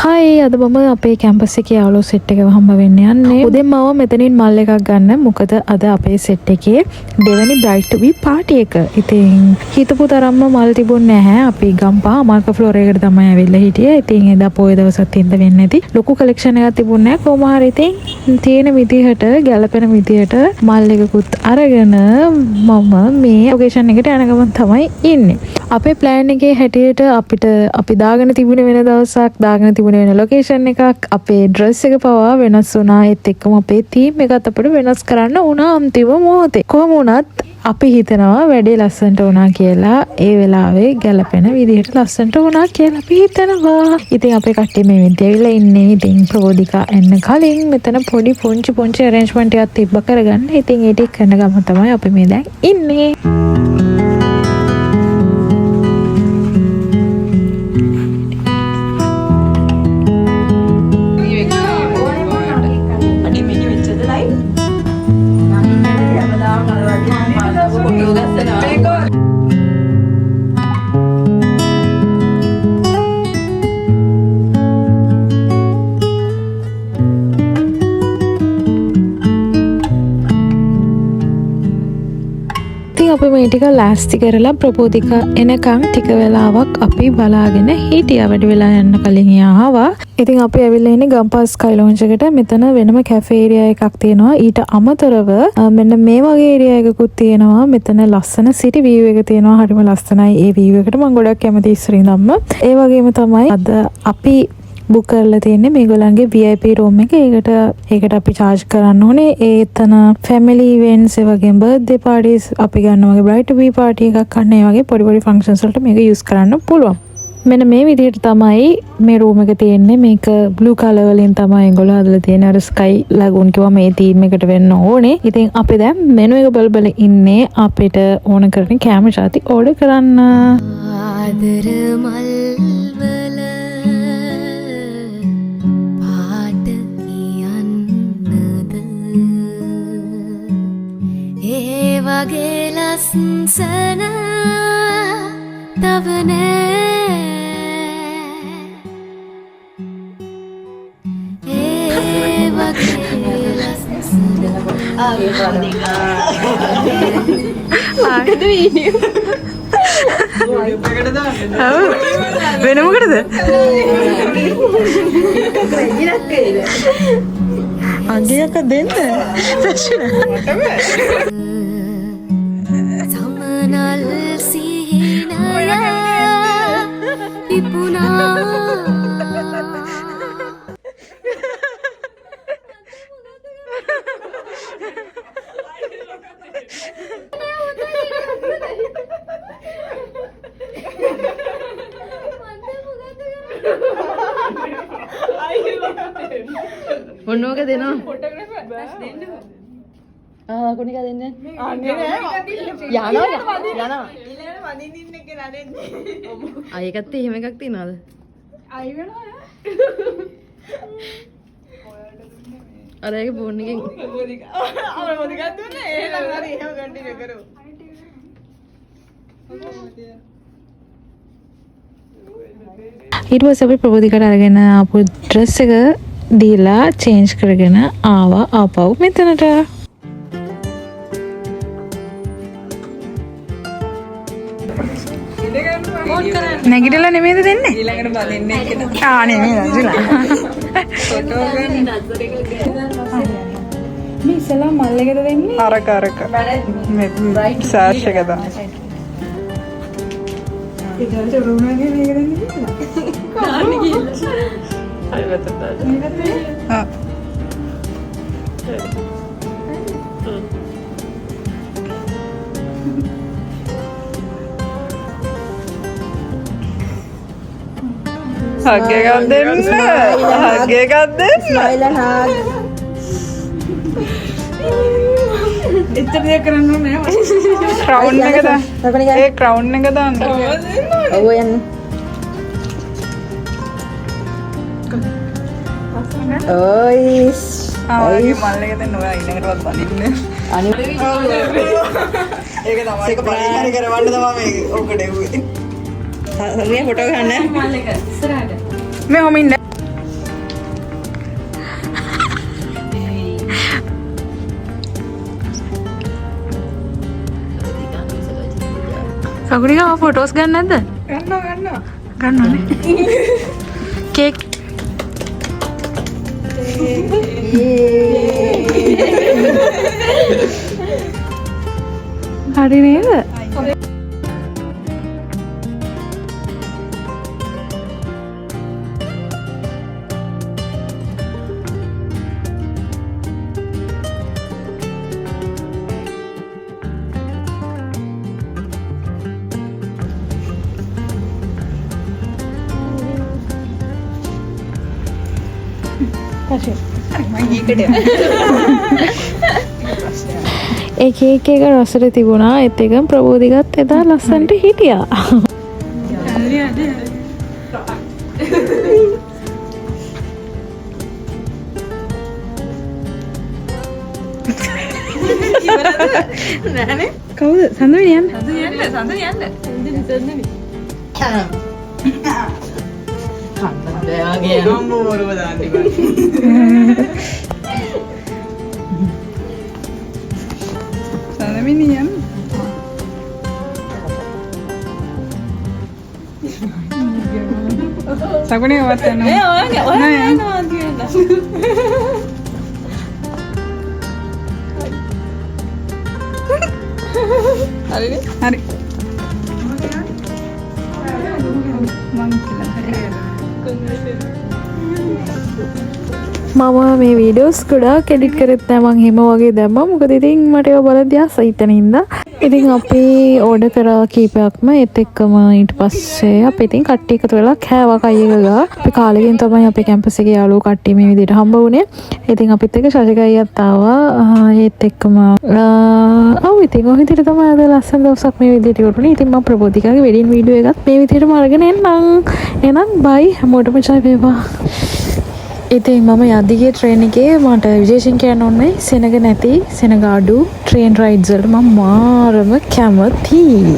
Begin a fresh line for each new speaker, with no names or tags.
හයි අද මම අපේ කැම්පස් එකේ යාළුවෝ සෙට් එක හම්බ වෙන්න යන්නේ. උදේම ආව මෙතනින් මල් එකක් ගන්න. මොකද අද අපේ සෙට් එකේ දෙවැනි බ්‍රයිට් ටු බී පාටි එක. ඉතින් හිතපු තරම්ම මල් තිබුණේ නැහැ. අපි ගම්පා අමාර්ක ෆ්ලෝර් එකට තමයි ඇවිල්ලා හිටියේ. ඉතින් එදා පොය දවසත් ඉඳ වෙන්නේ නැති. ලොකු කලෙක්ෂන් එකක් තිබුණේ නැහැ. කොහොම හරි ඉතින් තියෙන විදිහට ගැලපෙන විදිහට මල් එකකුත් අරගෙන මම මේ ලොකේෂන් එකට යන ගමන් තමයි ඉන්නේ. අපේ ප්ලෑන් එකේ හැටියට අපි දාගෙන තිබුණේ වෙන දවසක් දාගෙන වෙන ලොකේෂන් එකක් අපේ ඩ්‍රෙස් එක පවා වෙනස් වුණා. ඒත් එක්කම අපේ තීම් එකත් අපිට වෙනස් කරන්න වුණා අන්තිම මොහොතේ. කොහොම වුණත් අපි හිතනවා වැඩේ ලස්සනට වුණා කියලා. ඒ වෙලාවේ ගැලපෙන විදිහට ලස්සනට වුණා කියලා අපි හිතනවා. ඉතින් අපේ කට්ටිය මේ විදිහට ඇවිල්ලා ඉන්නේ. ඉතින් ප්‍රබෝධිකා එන්න කලින් මෙතන පොඩි පුංචි arrangement එකක් තිබ්බ කරගන්න. ඉතින් ඒ ටික කරන ගමන් තමයි අපි මේ දැන් ඉන්නේ. අපි මේ ටික ලෑස්ති කරලා ප්‍රබෝධිකා එනකම් ටික වෙලාවක් අපි බලාගෙන හිටියා. වැඩි වෙලා යන්න කලින් ආවා. ඉතින් අපි ඇවිල්ලා ඉන්නේ ගම්පා ස්කයි ලොන්ජ් එකට. මෙතන වෙනම කැෆේ ඒරියා එකක් තියෙනවා. ඊට අමතරව මෙන්න මේ වගේ ඒරියා එකකුත් තියෙනවා. මෙතන ලස්සන සිටි view එක තියෙනවා. හරිම ලස්සනයි. ඒ view එකට මම ගොඩක් කැමතියි ඉස්සරින්දම්ම. ඒ වගේම තමයි අද අපි බුක් කරලා තියෙන්නේ මේගොල්ලන්ගේ VIP room එක. ඒකට අපි charge කරන්න ඕනේ. ඒතන family events ඒ වගේම birthday parties අපි ගන්න වගේ bright to be party එකක් ගන්න ඒ වගේ පොඩි functions වලට මේක use කරන්න පුළුවන්. මෙන්න මේ විදිහට තමයි මේ room එක තියෙන්නේ. මේක blue color වලින් තමයි ඒගොල්ලෝ හදලා තියෙන්නේ. අර sky lagoon කිව්වා මේ theme එකට වෙන්න ඕනේ. ඉතින් අපි දැන් menu එක බල ඉන්නේ. අපිට ඕන කරන කැම ජාති order කරන්න. ආදර මල්
වගේ ලස්සන තව නෑ ඒ වගේ ලස්සන ආගේ ප්‍රතිකා ආකද වීඩියෝ
වෙන මොකටද අගයක දෙන්න
සමනල් සිහිනය පිපුණා
ඔන්නෝක දෙනවා කොනික දෙන්න අයකත් එහෙම එකක් තියනද අරක පෝර්ණකින්
ඊට පස්සේ අපි ප්‍රබෝධිකට අරගෙන ආපු ඩ්‍රෙස් එක දීලා චේන්ජ් කරගෙන ආවා ආපහු මෙතනට. නැගිටලා නෙමෙයිද දෙන්නේ? ඊළඟට බදින්නේ කියලා. නෙමෙයි නේද? ෆොටෝ ගන්න. මේ ඉස්සලා මල් එකද දෙන්නේ? අරක. මේ සර්ච් එක තමයි. ඉතින් චොරුණාගේ මේක දෙන්නේ කියලා. කාන්නේ කියලා. හග් එකක් දෙන්න. එච්චර දෙයක් කරන්න ඕනේ නෑ. ක්‍රවුන් එක දාන්න. ඒ ක්‍රවුන් එක දාන්න.
ඔව් යන්න. ඔයිස්.
ආයේ මල් එක දෙන්න ඔයා ඊළඟටවත් බලින්න.
අනිත්
ඒක තමයි පරිහරණය කරවන්න තමයි මේක ඔකට එව්වේ.
හරිය ෆොටෝ ගන්න.
මල් එක ඉස්සරහට. මේ හොමින් සකුරික ෆොටෝස් ගන්න නැද්ද? ගන්නවනේ. කේක් හරි නේද? ඒ කේක් එක රසට තිබුණා. ඒත් එක ප්‍රබෝධිගත් එදා ලස්සනට හිටියා. කවුද? සඳුනි යන්න.
සකුණේ වත් යනවා. හරි.
මම මේ වීඩියෝස් ගොඩාක් එඩිට් කරෙත් නෑ. මං හිම වගේ දැම්මා. මොකද ඉතින් මට ඒවා බලද්දී ආස හිතෙනින්ද. ඉතින් අපි ඕඩර් කරා කීපයක්ම. ඒත් එක්කම ඊට පස්සේ අපි ඉතින් කට්ටිය එකතු වෙලා කෑවා කයි එක ගා. අපි කාලෙකින් තමයි අපේ කැම්පස් එකේ යාළුවෝ කට්ටිය මේ විදිහට හම්බ වුණේ. ඉතින් අපිත් එක්ක ශශික අයියත් ආවා. ඒත් එක්කම ඉතින් ඔය විදිහට තමයි අද ලස්සන දවසක් මේ විදිහට ඉවරුනේ. ඉතින් මම ප්‍රබෝධිකාගේ වෙඩින් වීඩියෝ එකත් මේ විදිහටම අරගෙන එන්නම්. එහෙනම් බයි හැමෝටම ජය වේවා. ඉතින් මම යද්දිගේ ට්‍රේන් එකේ මට විශේෂයෙන් කියන්න ඕනේ සෙනග නැති සෙනග අඩු ට්‍රේන් රයිඩ්ස් වලට මම මාරම කැමතියි.